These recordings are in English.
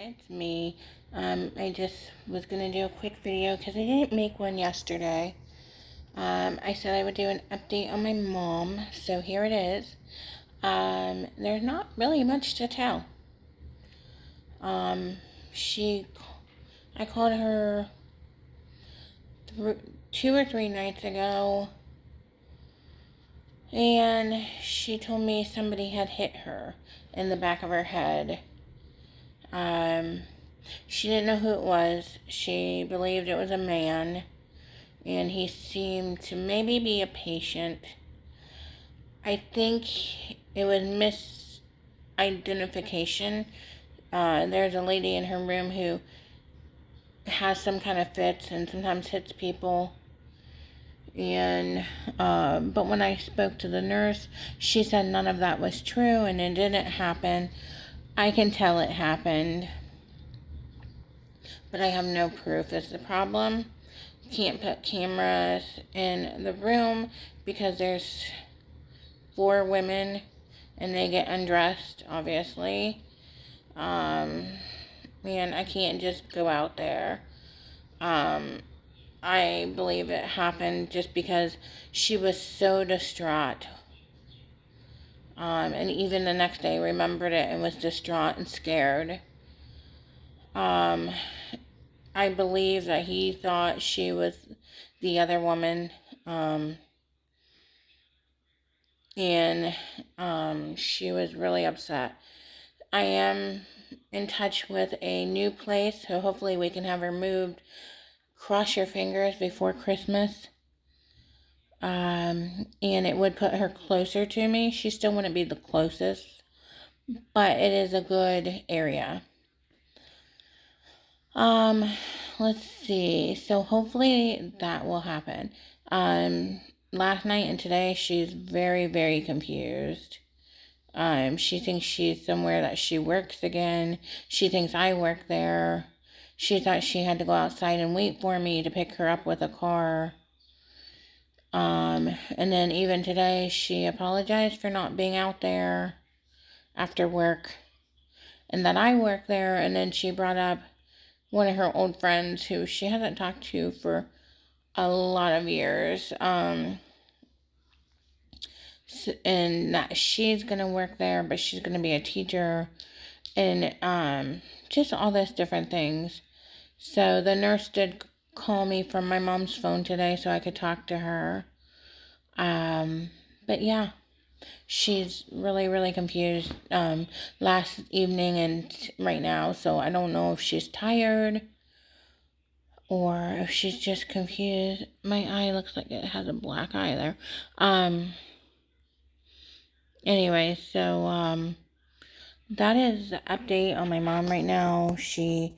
It's me. I just was gonna do a quick video because I didn't make one yesterday. I said I would do an update on my mom, so here it is. There's not really much to tell. Um, she, I called her 2 or 3 nights ago, and she told me somebody had hit her in the back of her head. She didn't know who it was. She believed it was a man, and he seemed to maybe be a patient. I think it was misidentification. There's a lady in her room who has some kind of fits and sometimes hits people. And but when I spoke to the nurse, she said none of that was true and it didn't happen. I can tell it happened, but I have no proof. Is the problem. Can't put cameras in the room because there's 4 women and they get undressed, obviously. And I can't just go out there. I believe it happened just because she was so distraught. And even the next day remembered it and was distraught and scared. I believe that he thought she was the other woman. And she was really upset. I am in touch with a new place, so hopefully we can have her moved. Cross your fingers before Christmas. And it would put her closer to me. She still wouldn't be the closest, but it is a good area. Let's see. So hopefully that will happen. Last night and today, she's very, very confused. She thinks she's somewhere that she works again. She thinks I work there. She thought she had to go outside and wait for me to pick her up with a car. And then even today, she apologized for not being out there after work and that I work there. And then she brought up one of her old friends who she hasn't talked to for a lot of years. And that she's gonna work there, but she's gonna be a teacher, and just all these different things. So the nurse did call me from my mom's phone today so I could talk to her. But yeah, she's really, really confused last evening and right now, so I don't know if she's tired or if she's just confused. My eye looks like it has a black eye there. Anyway, so that is the update on my mom right now. She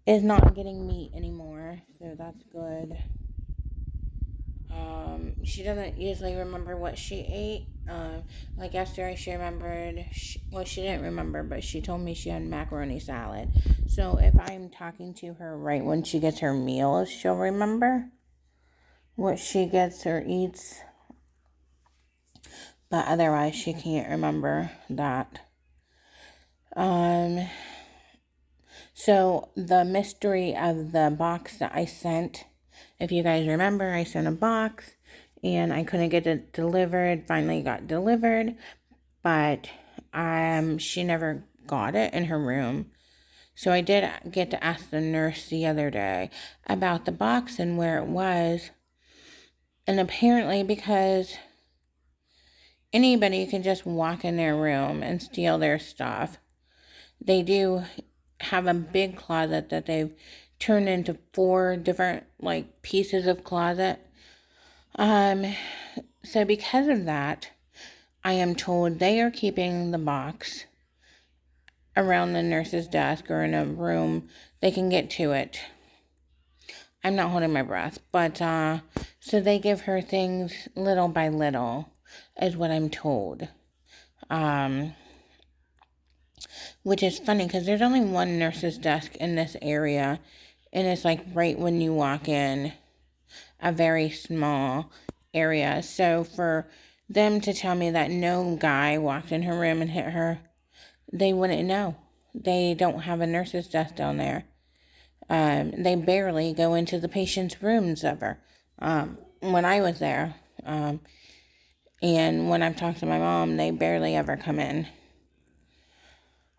is not getting meat anymore, so that's good. She doesn't usually remember what she ate. Like yesterday, she remembered. She didn't remember, but she told me she had macaroni salad. So if I'm talking to her right when she gets her meals, she'll remember what she gets or eats. But otherwise, she can't remember that. So the mystery of the box that I sent, if you guys remember, I sent a box and I couldn't get it delivered. Finally got delivered, but she never got it in her room. So I did get to ask the nurse the other day about the box and where it was. And apparently, because anybody can just walk in their room and steal their stuff, they do have a big closet that they've turned into 4 different pieces of closet. So because of that, I am told they are keeping the box around the nurse's desk or in a room they can get to it. I'm not holding my breath, but so they give her things little by little, is what I'm told. Which is funny because there's only one nurse's desk in this area, and it's right when you walk in, a very small area. So for them to tell me that no guy walked in her room and hit her, they wouldn't know. They don't have a nurse's desk down there. They barely go into the patient's rooms ever. When I was there, and when I've talked to my mom, they barely ever come in.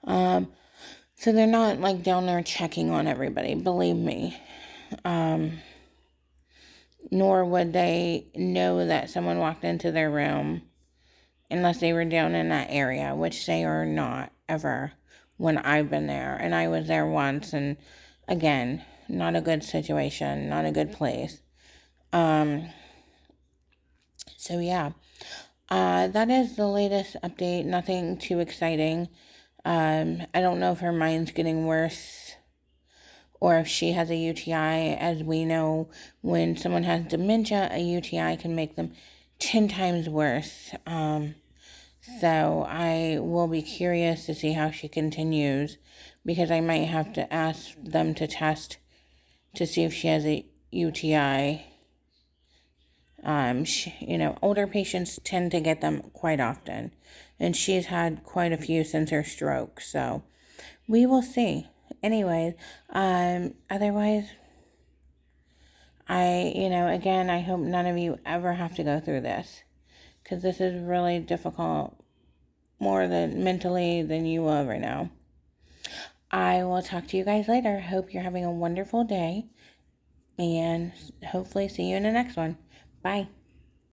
So they're not like down there checking on everybody, believe me. Nor would they know that someone walked into their room unless they were down in that area, which they are not ever when I've been there. And I was there once, and again, not a good situation, not a good place. So yeah, that is the latest update. Nothing too exciting. I don't know if her mind's getting worse or if she has a UTI. As we know, when someone has dementia, a UTI can make them 10 times worse. So I will be curious to see how she continues, because I might have to ask them to test to see if she has a UTI. Older patients tend to get them quite often, and she's had quite a few since her stroke, so we will see. Anyways, otherwise, again, I hope none of you ever have to go through this, because this is really difficult, more than mentally than you will ever know. I will talk to you guys later. Hope you're having a wonderful day, and hopefully see you in the next one. Bye.